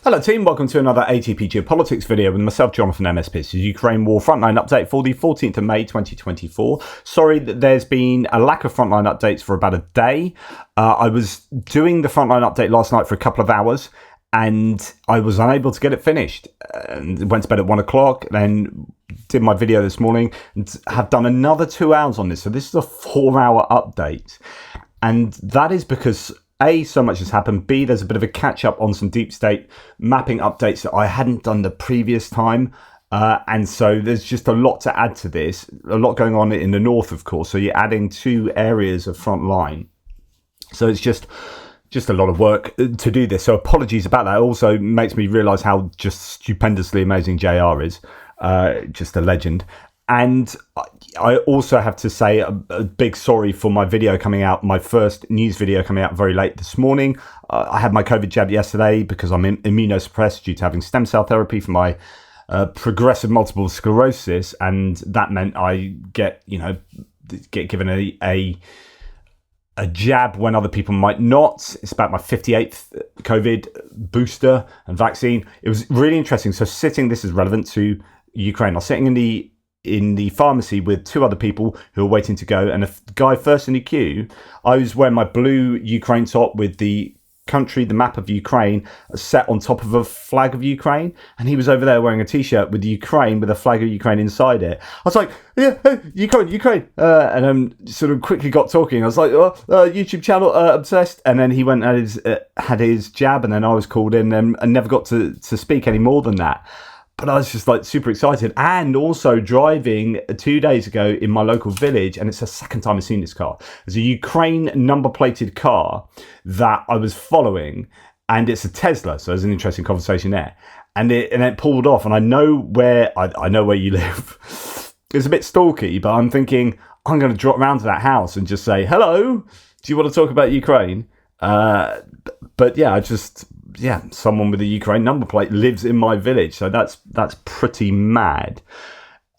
Hello team, welcome to another ATP Geopolitics video with myself, Jonathan MSP. This is Ukraine War Frontline update for the 14th of May 2024. Sorry that there's been a lack of Frontline updates for about a day. I was doing the Frontline update last night for a couple of hours and I was unable to get it finished. And went to bed at 1 o'clock, then did my video this morning and have done another 2 hours on this. So this is a 4-hour update. And that is because A, so much has happened. B, there's a bit of a catch up on some deep state mapping updates that I hadn't done the previous time. And so there's just a lot to add to this. A lot going on in the north, of course. So you're adding 2 areas of Frontline. So it's just a lot of work to do this. So apologies about that. It also makes me realise how just stupendously amazing JR is. Just a legend. And I also have to say a big sorry for my video coming out, my first news video coming out very late this morning. I had my COVID jab yesterday because I'm immunosuppressed due to having stem cell therapy for my progressive multiple sclerosis. And that meant I get given a jab when other people might not. It's about my 58th COVID booster and vaccine. It was really interesting. So this is relevant to Ukraine. I was sitting in the pharmacy with 2 other people who were waiting to go, and a guy first in the queue. I was wearing my blue Ukraine top with the map of Ukraine set on top of a flag of Ukraine, and he was over there wearing a t-shirt with Ukraine with a flag of Ukraine inside it. I was like, yeah, hey, Ukraine, and sort of quickly got talking. I was like, YouTube channel, obsessed. And then he went and had his jab, and then I was called in and never got to speak any more than that. But I was just like super excited, and also driving 2 days ago in my local village, and it's the second time I've seen this car. It's a Ukraine number plated car that I was following, and it's a Tesla, so there's an interesting conversation there. And it pulled off, and I know where you live. It's a bit stalky, but I'm thinking I'm going to drop round to that house and just say, hello, do you want to talk about Ukraine? But yeah, someone with a Ukraine number plate lives in my village, so that's pretty mad.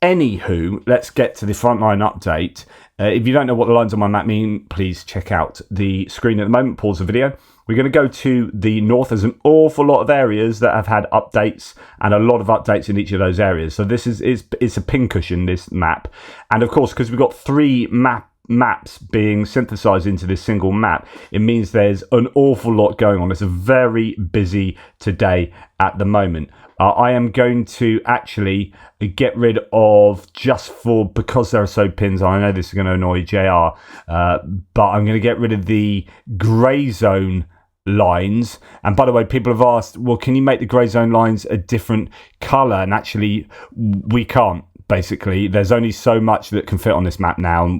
Anywho, let's get to the Frontline update. If you don't know what the lines on my map mean, please check out the screen at the moment. Pause the video. We're going to go to the north. There's an awful lot of areas that have had updates, and a lot of updates in each of those areas. So this it's a pincushion, this map, and of course, because we've got 3 maps being synthesized into this single map, it means there's an awful lot going on. It's a very busy today at the moment. I am going to actually get rid of, because there are so pins, I know this is going to annoy JR, but I'm going to get rid of the grey zone lines. And by the way, people have asked, well, can you make the grey zone lines a different color? And actually we can't. Basically, there's only so much that can fit on this map now.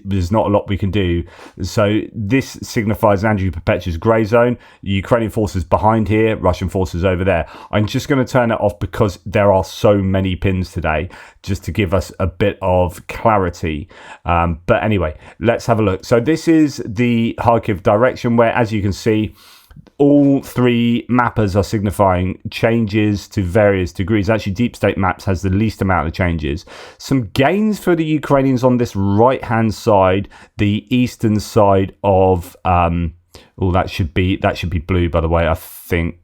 There's not a lot we can do. So this signifies Andrew Perpetua's grey zone. Ukrainian forces behind here, Russian forces over there. I'm just going to turn it off because there are so many pins today, just to give us a bit of clarity. But anyway, let's have a look. So this is the Kharkiv direction, where, as you can see, all 3 mappers are signifying changes to various degrees. Actually, Deep State Maps has the least amount of changes. Some gains for the Ukrainians on this right-hand side, the eastern side of... that should be blue, by the way, I think.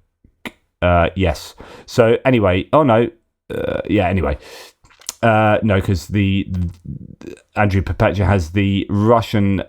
Yes. So anyway, anyway. No, because the Andrew Perpetua has the Russian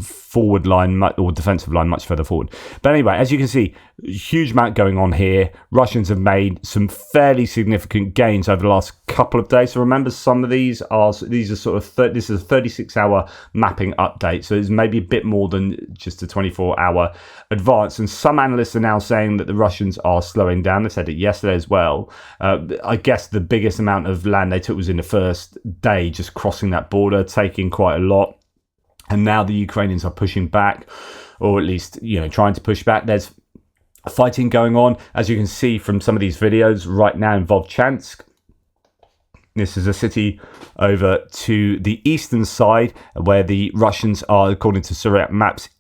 forward line or defensive line much further forward. But anyway, as you can see, huge amount going on here. Russians have made some fairly significant gains over the last couple of days. So remember, some of these are sort of this is a 36-hour mapping update, so it's maybe a bit more than just a 24-hour advance. And some analysts are now saying that the Russians are slowing down. They said it yesterday as well. I guess the biggest amount of land they took was in the first day, just crossing that border, taking quite a lot. And now the Ukrainians are pushing back, or at least, trying to push back. There's fighting going on, as you can see from some of these videos right now in Vovchansk. This is a city over to the eastern side where the Russians are, according to Syriac maps,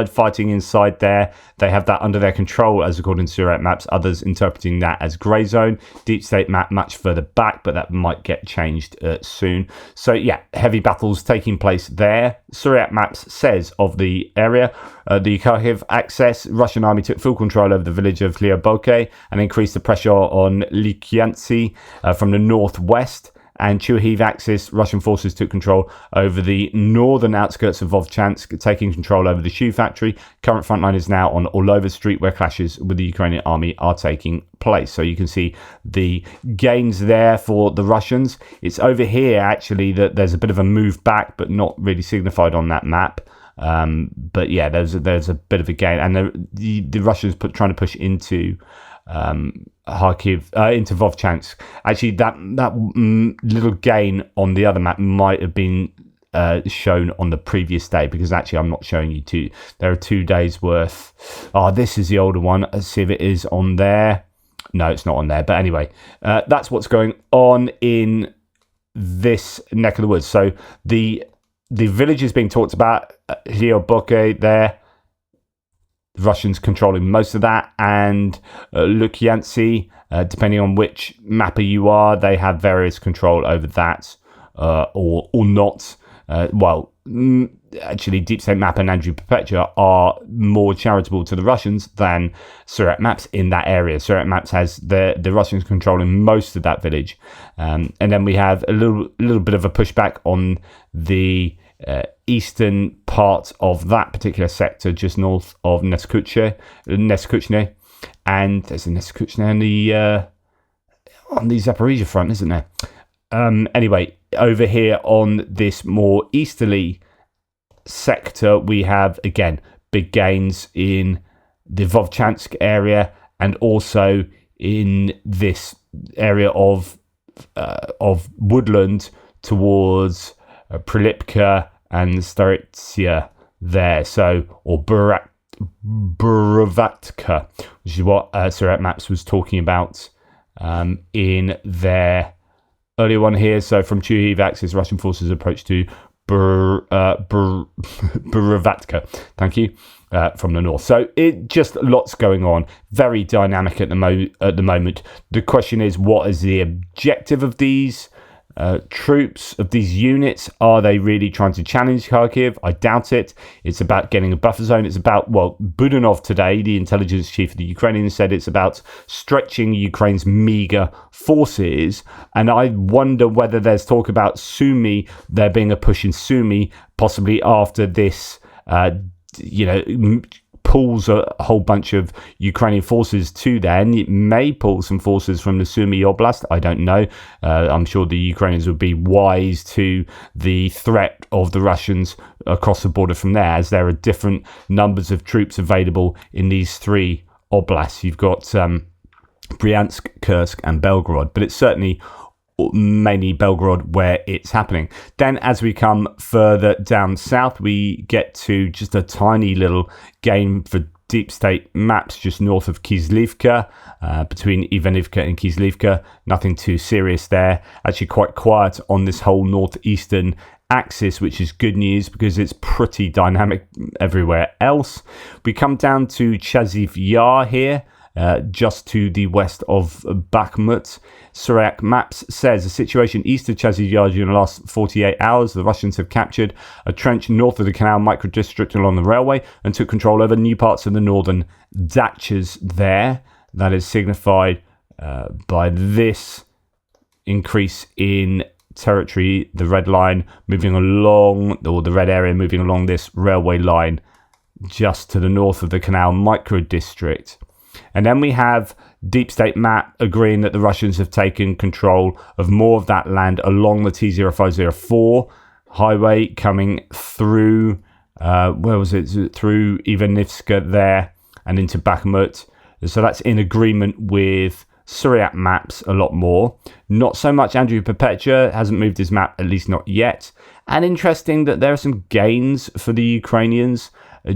fighting inside there. They have that under their control, as according to Syriac maps, others interpreting that as grey zone. Deep state map much further back, but that might get changed soon. So yeah, heavy battles taking place there. Syriac maps says of the area, the Kharkiv access, Russian army took full control over the village of Geopolitics and increased the pressure on Lykyantsy from the northwest. And Chuhiv axis, Russian forces took control over the northern outskirts of Vovchansk, taking control over the shoe factory. Current frontline is now on Orlova Street, where clashes with the Ukrainian army are taking place. So you can see the gains there for the Russians. It's over here, actually, that there's a bit of a move back, but not really signified on that map. But yeah, there's a bit of a gain. And the Russians trying to push into Kharkiv, into Vovchansk. Actually, that little gain on the other map might have been shown on the previous day, because actually I'm not showing you two. There are 2 days worth. Oh, this is the older one. Let's see if it is on there. No, it's not on there. But anyway, that's what's going on in this neck of the woods. So the village is being talked about. Geopolitics there. Russians controlling most of that, and Lykyantsy, depending on which mapper you are, they have various control over that or not. Actually, Deep State Map and Andrew Perpetua are more charitable to the Russians than Syriac Maps in that area. Syriac Maps has the Russians controlling most of that village, and then we have a little bit of a pushback on the eastern part of that particular sector, just north of Neskuchne, and there's a Neskuchne on the Zaporizhia front, isn't there? Anyway, over here on this more easterly sector, we have again big gains in the Vovchansk area, and also in this area of woodland towards Prilipka and Staritsia there, or Buravatka, which is what Syriac Maps was talking about in their earlier one here. So from Chuhiv axis, Russian forces approach to Buravatka. Thank you. From the north. So it just lots going on. Very dynamic at the moment. The question is, what is the objective of these troops, of these units? Are they really trying to challenge Kharkiv? I doubt it. It's about getting a buffer zone. It's about, Budanov today, the intelligence chief of the Ukrainians, said it's about stretching Ukraine's meager forces. And I wonder whether there's talk about Sumy, there being a push in Sumy, possibly after this, pulls a whole bunch of Ukrainian forces to there, and it may pull some forces from the Sumy Oblast. I don't know. I'm sure the Ukrainians would be wise to the threat of the Russians across the border from there, as there are different numbers of troops available in these 3 oblasts. You've got Bryansk, Kursk, and Belgorod, but it's certainly mainly Belgorod where it's happening. Then as we come further down south, we get to just a tiny little gain for Deep State Maps just north of Kislivka, between Ivanivka and Kislivka. Nothing too serious there. Actually quite quiet on this whole northeastern axis, which is good news because it's pretty dynamic everywhere else. We come down to Chaziv Yar here, just to the west of Bakhmut. Syriac Maps says the situation east of Chaziv Yar during the last 48 hours, the Russians have captured a trench north of the Canal microdistrict along the railway and took control over new parts of the northern dachas there. That is signified by this increase in territory, the red line moving along, or the red area moving along this railway line just to the north of the Canal microdistrict. And then we have Deep State Map agreeing that the Russians have taken control of more of that land along the T0504 highway coming through, through Ivanivska there and into Bakhmut. So that's in agreement with Syriac Maps a lot more. Not so much Andrew Perpetua, hasn't moved his map, at least not yet. And interesting that there are some gains for the Ukrainians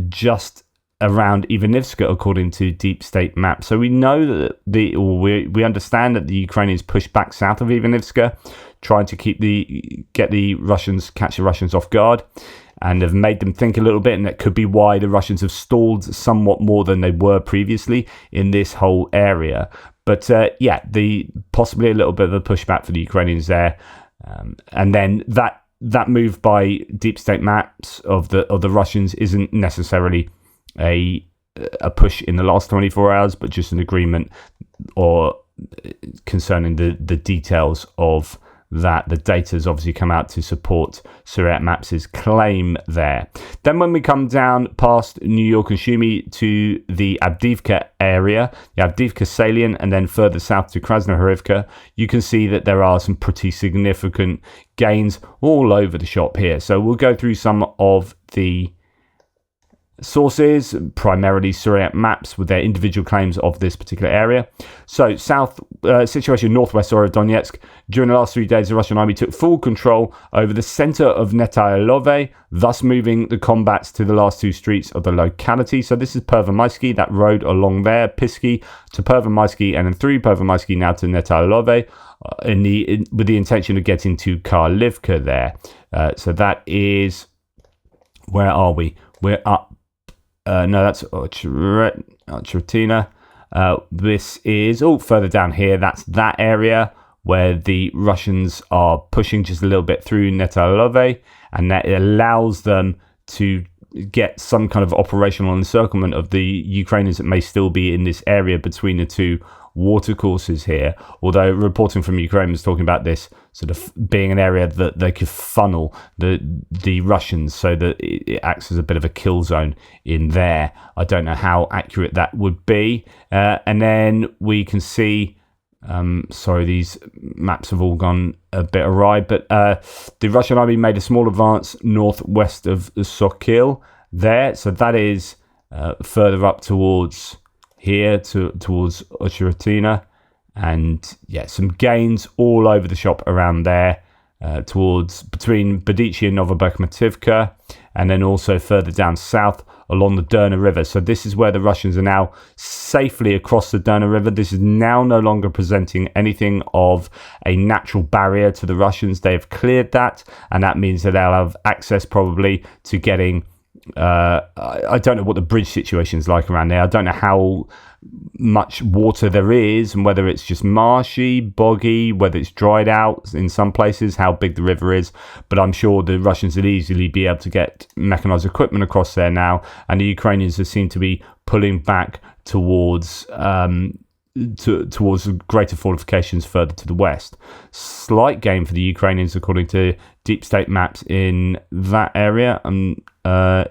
just around Ivanivska, according to Deep State Map. So we know that we understand that the Ukrainians pushed back south of Ivanivska, trying to catch the Russians off guard, and have made them think a little bit, and that could be why the Russians have stalled somewhat more than they were previously in this whole area. But possibly a little bit of a pushback for the Ukrainians there, and then that move by deep state maps of the Russians isn't necessarily a push in the last 24 hours, but just an agreement or concerning the details of that. The data has obviously come out to support Suriyat Maps' claim there. Then when we come down past New York and Sumy to the Avdiivka area, the Avdiivka salient, and then further south to Krasnohorivka, you can see that there are some pretty significant gains all over the shop here. So we'll go through some of the sources, primarily Suriyat Maps with their individual claims of this particular area. So situation northwest of Donetsk. During the last 3 days, the Russian army took full control over the center of Netailove, thus moving the combats to the last 2 streets of the locality. So this is Pervomaisky, that road along there, Pisky to Pervomaisky, and then through Pervomaisky now to Netailove, with the intention of getting to Kharkivka there. So that is, where are we? We're up. That's Ochretina. This is further down here. That's that area where the Russians are pushing just a little bit through Netailove, and that allows them to get some kind of operational encirclement of the Ukrainians that may still be in this area between the 2 watercourses here. Although reporting from Ukraine was talking about this sort of being an area that they could funnel the Russians so that it acts as a bit of a kill zone in there. I don't know how accurate that would be. And then we can see, these maps have all gone a bit awry, but the Russian army made a small advance northwest of Sokil there. So that is further up towards here towards Ochretina, and some gains all over the shop around there, between Bedichi and Novobakhmativka, and then also further down south along the Derna River. So this is where the Russians are now safely across the Derna River. This is now no longer presenting anything of a natural barrier to the Russians. They have cleared that, and that means that they'll have access probably to getting I don't know what the bridge situation is like around there. I don't know how much water there is and whether it's just marshy, boggy, whether it's dried out in some places, how big the river is. But I'm sure the Russians would easily be able to get mechanized equipment across there now, and the Ukrainians seem to be pulling back towards greater fortifications further to the west. Slight gain for the Ukrainians according to deep state maps in that area.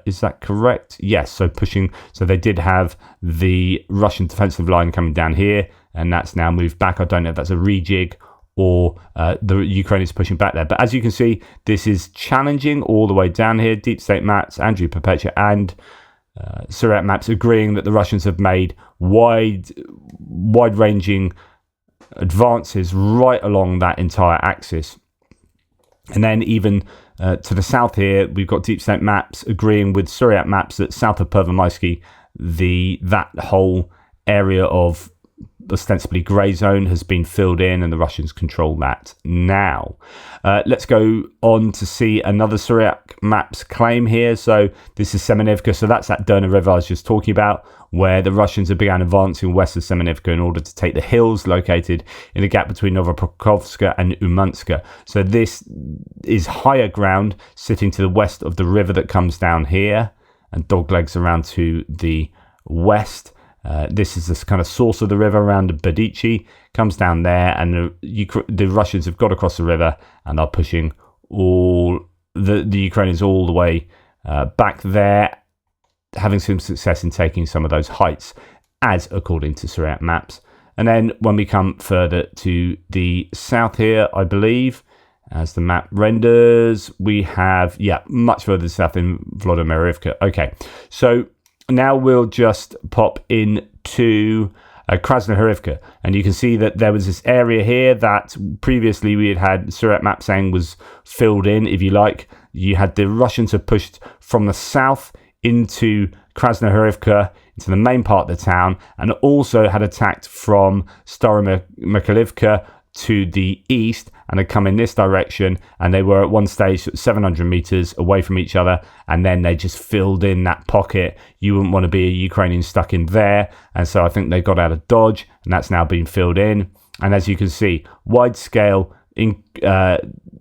Is that correct? Yes. So they did have the Russian defensive line coming down here, and that's now moved back. I don't know if that's a rejig or the Ukrainians pushing back there. But as you can see, this is challenging all the way down here. Deep state maps, Andrew Perpetua and Suriyat Maps agreeing that the Russians have made wide-ranging advances right along that entire axis. And then even to the south here, we've got Deep State Maps agreeing with Suriyat Maps that south of Pervomaisky, that whole area of ostensibly grey zone has been filled in, and the Russians control that now. Let's go on to see another Suriyat Maps claim here. So this is Semenivka. So that's that Derna River I was just talking about, where the Russians have begun advancing west of Semenivka in order to take the hills located in the gap between Novopokrovska and Umanska. So this is higher ground sitting to the west of the river that comes down here, and doglegs around to the west. This is this kind of source of the river around Bedichi, comes down there, and the Russians have got across the river and are pushing all the Ukrainians all the way back there, having some success in taking some of those heights, as according to Suriyat Maps. And then when we come further to the south here, I believe, as the map renders, we have, much further south in Volodomyrivka. Okay, so now we'll just pop into Krasnohorivka, and you can see that there was this area here that previously we had Suriyat Map saying was filled in, if you like. You had the Russians have pushed from the south into Krasnohorivka, into the main part of the town, and also had attacked from Staromykhalivka to the east and had come in this direction, and they were at one stage 700 meters away from each other, and then they just filled in that pocket. You wouldn't want to be a Ukrainian stuck in there, and so I think they got out of dodge, and that's now been filled in. And as you can see, wide scale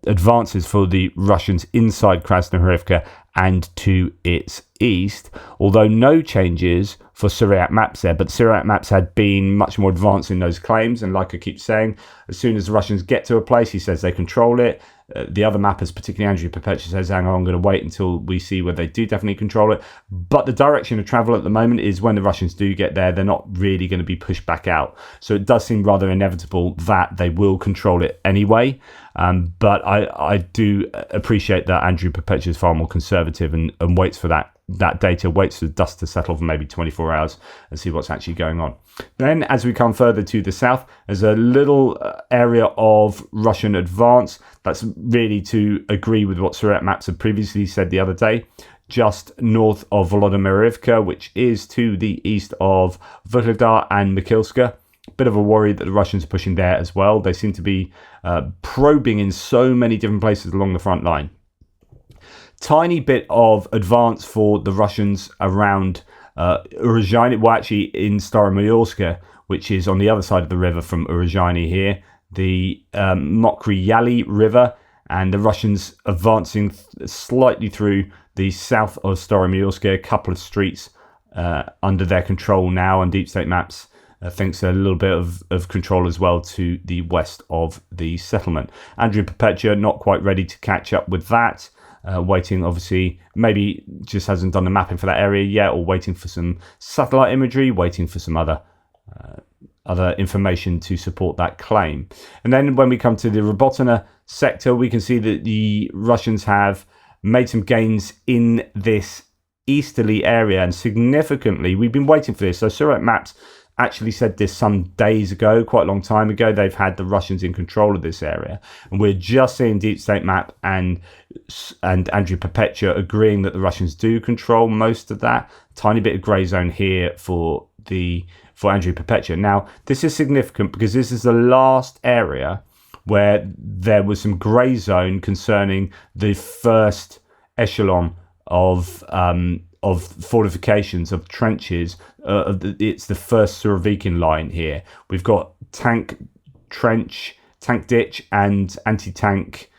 advances for the Russians inside Krasnohorivka and to its east, although no changes for Syriac maps there. But Syriac maps had been much more advanced in those claims, and like I keep saying, as soon as the Russians get to a place, he says they control it. The other mappers, particularly Andrew Perpetua, says, hang on, I'm going to wait until we see whether they do definitely control it. But the direction of travel at the moment is when the Russians do get there, they're not really going to be pushed back out. So it does seem rather inevitable that they will control it anyway. But I do appreciate that Andrew Perpetua is far more conservative and waits for that data, waits for the dust to settle for maybe 24 hours and see what's actually going on. Then as we come further to the south, there's a little area of Russian advance that's really to agree with what Syriac maps had previously said the other day, just north of Volodymyrivka, which is to the east of Vuhledar and Mikilska. Bit of a worry that the Russians are pushing there as well. They seem to be probing in so many different places along the front line. Tiny bit of advance for the Russians around Uruzhany, well actually in Staromyorska, which is on the other side of the river from Uruzhany here, the Mokry Yali River, and the Russians advancing slightly through the south of Staromyorska, a couple of streets under their control now, and Deep State Maps thinks a little bit of control as well to the west of the settlement. Andrew Perpetua not quite ready to catch up with that. Waiting, obviously, maybe just hasn't done the mapping for that area yet, or waiting for some satellite imagery, waiting for some other information to support that claim. And then when we come to the Robotyne sector, we can see that the Russians have made some gains in this easterly area, and significantly, we've been waiting for this. So Syriac maps actually said this some days ago, quite a long time ago. They've had the Russians in control of this area, and we're just seeing Deep State Map and Andrew Perpetua agreeing that the Russians do control most of that. Tiny bit of grey zone here for Andrew Perpetua. Now this is significant because this is the last area where there was some grey zone concerning the first echelon of fortifications, of trenches. It's the first Surovikin line here. We've got tank trench, tank ditch, and anti-tank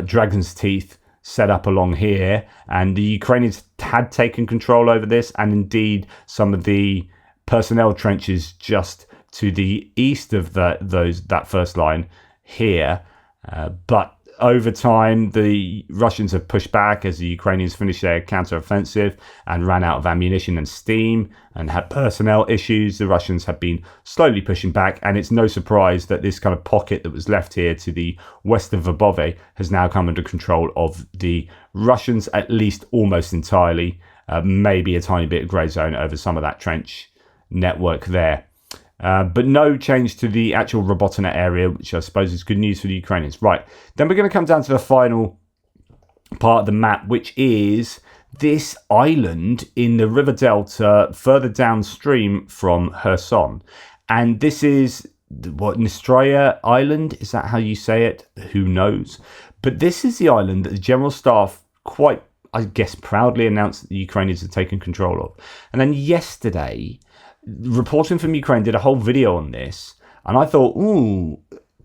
Dragon's Teeth set up along here. And the Ukrainians had taken control over this, and indeed some of the personnel trenches just to the east of that first line here. But over time, the Russians have pushed back as the Ukrainians finished their counter-offensive and ran out of ammunition and steam and had personnel issues. The Russians have been slowly pushing back, and it's no surprise that this kind of pocket that was left here to the west of Verbove has now come under control of the Russians, at least almost entirely. Maybe a tiny bit of grey zone over some of that trench network there. But no change to the actual Robotyne area, which I suppose is good news for the Ukrainians. Right, then we're going to come down to the final part of the map, which is this island in the river delta further downstream from Kherson. And this is, Nistraya Island? Is that how you say it? Who knows? But this is the island that the General Staff quite, I guess, proudly announced that the Ukrainians had taken control of. And then yesterday, Reporting from Ukraine did a whole video on this, and I thought,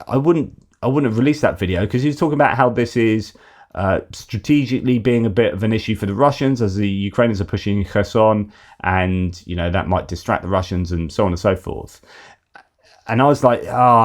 I wouldn't have released that video because he was talking about how this is strategically being a bit of an issue for the Russians as the Ukrainians are pushing Kherson, and that might distract the Russians and so on and so forth. And I was like,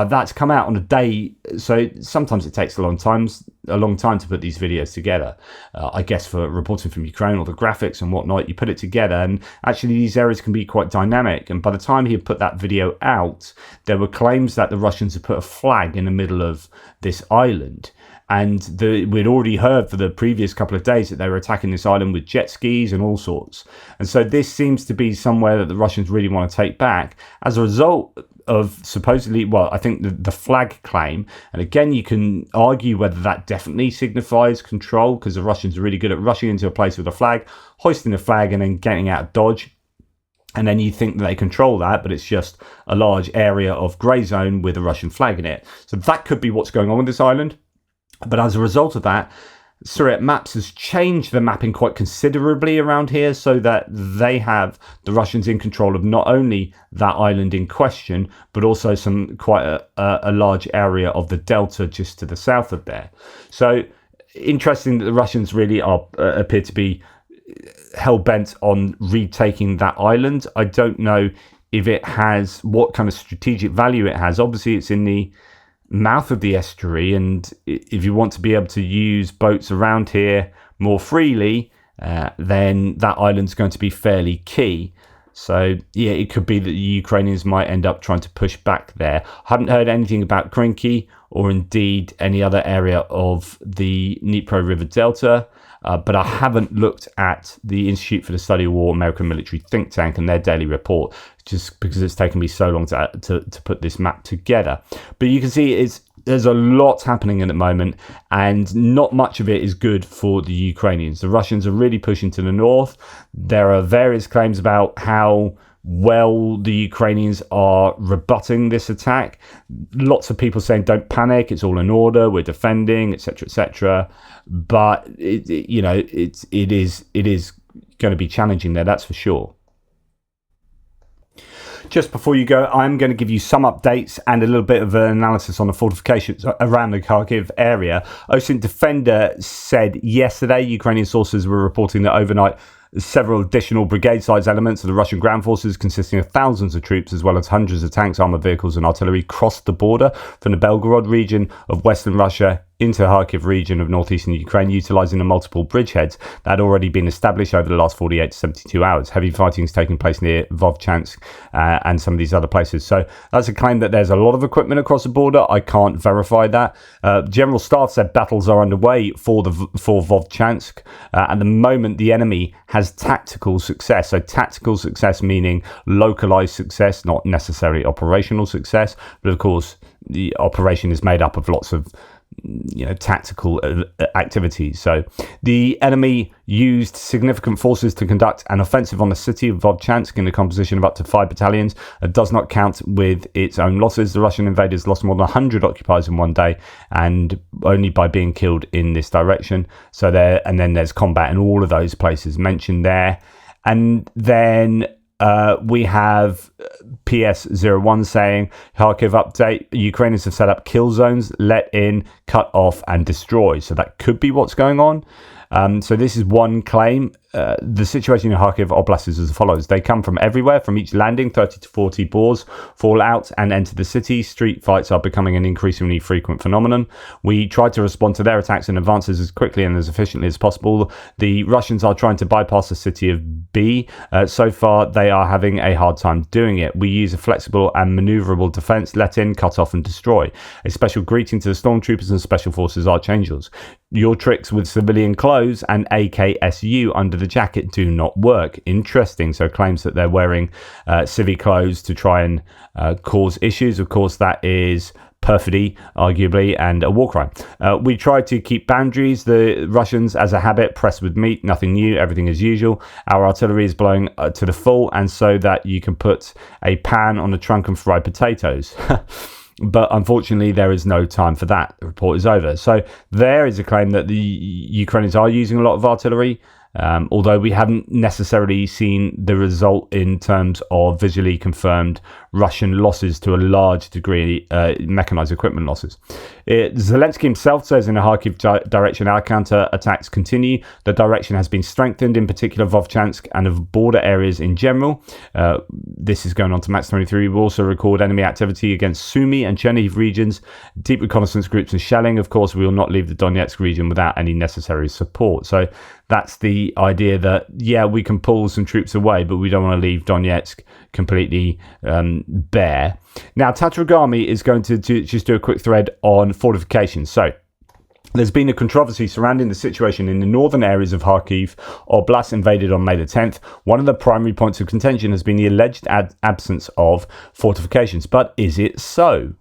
that's come out on a day. So sometimes it takes a long time to put these videos together. I guess for Reporting from Ukraine, or the graphics and whatnot, you put it together, and actually these areas can be quite dynamic. And by the time he had put that video out, there were claims that the Russians had put a flag in the middle of this island. And we'd already heard for the previous couple of days that they were attacking this island with jet skis and all sorts. And so this seems to be somewhere that the Russians really want to take back as a result of supposedly, I think the flag claim. And again, you can argue whether that definitely signifies control, because the Russians are really good at rushing into a place with a flag, hoisting a flag, and then getting out of dodge. And then you think that they control that, but it's just a large area of grey zone with a Russian flag in it. So that could be what's going on with this island. But as a result of that, Surrey Maps has changed the mapping quite considerably around here so that they have the Russians in control of not only that island in question, but also some quite a large area of the delta just to the south of there. So interesting that the Russians really appear to be hell-bent on retaking that island. I don't know if it has what kind of strategic value it has. Obviously, it's in the mouth of the estuary, and if you want to be able to use boats around here more freely, then that island's going to be fairly key. So yeah, it could be that the Ukrainians might end up trying to push back there. I haven't heard anything about Kharkiv or indeed any other area of the Dnipro River Delta. But I haven't looked at the Institute for the Study of War American Military Think Tank and their daily report, just because it's taken me so long to put this map together. But you can see there's a lot happening at the moment, and not much of it is good for the Ukrainians. The Russians are really pushing to the north. There are various claims about how well the Ukrainians are rebutting this attack. Lots of people saying don't panic, it's all in order, we're defending, etc., etc. But it is going to be challenging there, that's for sure. Just before you go, I'm going to give you some updates and a little bit of an analysis on the fortifications around the Kharkiv area. OSINT Defender said yesterday Ukrainian sources were reporting that overnight several additional brigade-sized elements of the Russian ground forces, consisting of thousands of troops as well as hundreds of tanks, armoured vehicles and artillery, crossed the border from the Belgorod region of western Russia into Kharkiv region of northeastern Ukraine, utilising the multiple bridgeheads that had already been established over the last 48 to 72 hours. Heavy fighting is taking place near Vovchansk and some of these other places. So that's a claim that there's a lot of equipment across the border. I can't verify that. General Staff said battles are underway for Vovchansk. At the moment, the enemy has tactical success. So tactical success meaning localised success, not necessarily operational success. But of course, the operation is made up of lots of tactical activities. So the enemy used significant forces to conduct an offensive on the city of Vovchansk in the composition of up to 5 battalions. It does not count with its own losses. The Russian invaders lost more than 100 occupiers in one day, and only by being killed in this direction. So then there's combat in all of those places mentioned there. And then we have PS01 saying, Kharkiv update, Ukrainians have set up kill zones, let in, cut off and destroy. So that could be what's going on. So this is one claim. The situation in Kharkiv Oblast is as follows. They come from everywhere. From each landing, 30 to 40 boars fall out and enter the city. Street fights are becoming an increasingly frequent phenomenon. We tried to respond to their attacks and advances as quickly and as efficiently as possible. The Russians are trying to bypass the city of B. So far, they are having a hard time doing it. We use a flexible and maneuverable defense, let in, cut off and destroy. A special greeting to the stormtroopers and special forces archangels. Your tricks with civilian clothes and AKSU under the jacket do not work. Interesting. So claims that they're wearing civic clothes to try and cause issues. Of course, that is perfidy, arguably, and a war crime. We try to keep boundaries. The Russians, as a habit, press with meat. Nothing new. Everything as usual. Our artillery is blowing to the full, and so that you can put a pan on the trunk and fry potatoes. But unfortunately, there is no time for that. The report is over. So there is a claim that the Ukrainians are using a lot of artillery, although we haven't necessarily seen the result in terms of visually confirmed Russian losses to a large degree, mechanized equipment losses. Zelensky himself says in the Kharkiv direction, our counter-attacks continue. The direction has been strengthened, in particular Vovchansk and of border areas in general. This is going on to Max 23. We also record enemy activity against Sumy and Chernihiv regions, deep reconnaissance groups and shelling. Of course, we will not leave the Donetsk region without any necessary support. So that's the idea that, yeah, we can pull some troops away, but we don't want to leave Donetsk completely bare. Now, Tatarigami is going to just do a quick thread on fortifications. So there's been a controversy surrounding the situation in the northern areas of Kharkiv Oblast invaded on May the 10th. One of the primary points of contention has been the alleged absence of fortifications. But is it so?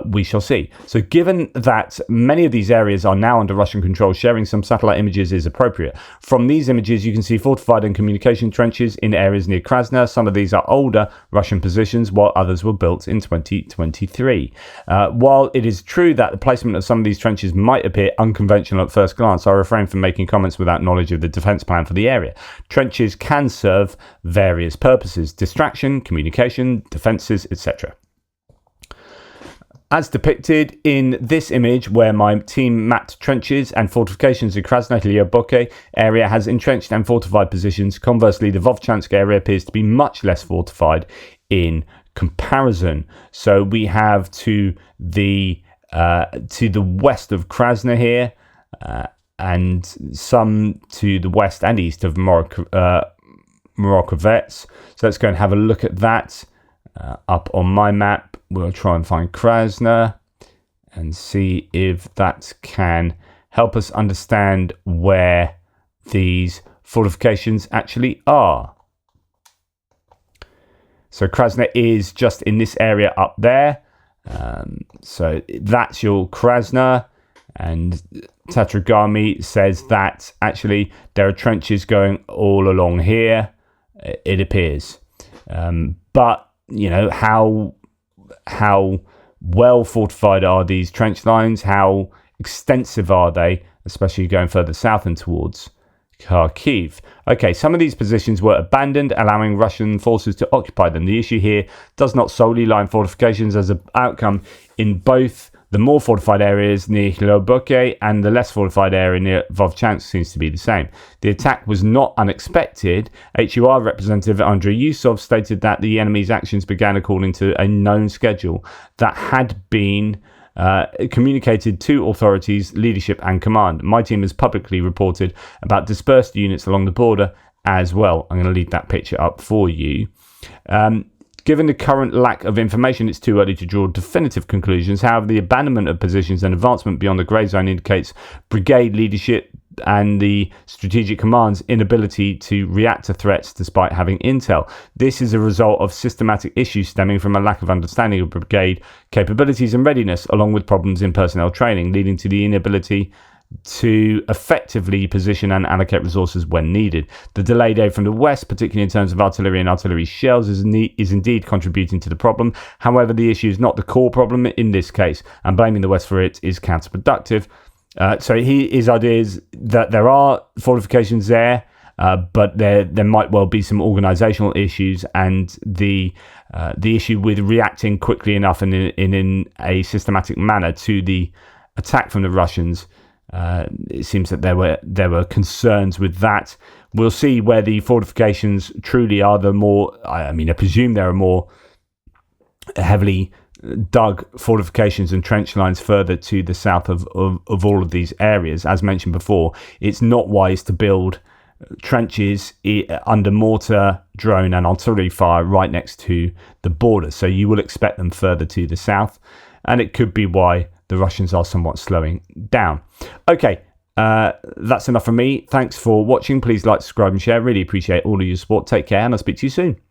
we shall see. So given that many of these areas are now under Russian control, sharing some satellite images is appropriate. From these images, you can see fortified and communication trenches in areas near Krasny. Some of these are older Russian positions, while others were built in 2023. While it is true that the placement of some of these trenches might appear unconventional at first glance, I refrain from making comments without knowledge of the defence plan for the area. Trenches can serve various purposes: distraction, communication, defences, etc. As depicted in this image, where my team mapped trenches and fortifications in Krasny area has entrenched and fortified positions. Conversely, the Vovchansk area appears to be much less fortified in comparison. So we have to the west of Krasny here, and some to the west and east of Morokovets. So let's go and have a look at that. Up on my map, we'll try and find Krasny and see if that can help us understand where these fortifications actually are. So Krasny is just in this area up there. So that's your Krasny, and Tatragami says that actually there are trenches going all along here, it appears. But you know, how well fortified are these trench lines? How extensive are they, especially going further south and towards Kharkiv? Okay, some of these positions were abandoned, allowing Russian forces to occupy them. The issue here does not solely lie in fortifications, as an outcome in both the more fortified areas near Hloboke and the less fortified area near Vovchansk seems to be the same. The attack was not unexpected. HUR representative Andrei Yusov stated that the enemy's actions began according to a known schedule that had been communicated to authorities, leadership and command. My team has publicly reported about dispersed units along the border as well. I'm going to leave that picture up for you. Given the current lack of information, it's too early to draw definitive conclusions. However, the abandonment of positions and advancement beyond the grey zone indicates brigade leadership and the strategic command's inability to react to threats despite having intel. This is a result of systematic issues stemming from a lack of understanding of brigade capabilities and readiness, along with problems in personnel training, leading to the inability to effectively position and allocate resources when needed. The delayed aid from the west, particularly in terms of artillery and artillery shells, is indeed contributing to the problem. However, the issue is not the core problem in this case, and blaming the west for it is counterproductive. So his idea is that there are fortifications there, but there might well be some organizational issues, and the issue with reacting quickly enough and in a systematic manner to the attack from the Russians. It seems that there were concerns with that. We'll see where the fortifications truly are. I presume there are more heavily dug fortifications and trench lines further to the south of all of these areas. As mentioned before, it's not wise to build trenches under mortar, drone and artillery fire right next to the border. So you will expect them further to the south, and it could be why the Russians are somewhat slowing down. Okay, that's enough from me. Thanks for watching. Please like, subscribe and share. Really appreciate all of your support. Take care, and I'll speak to you soon.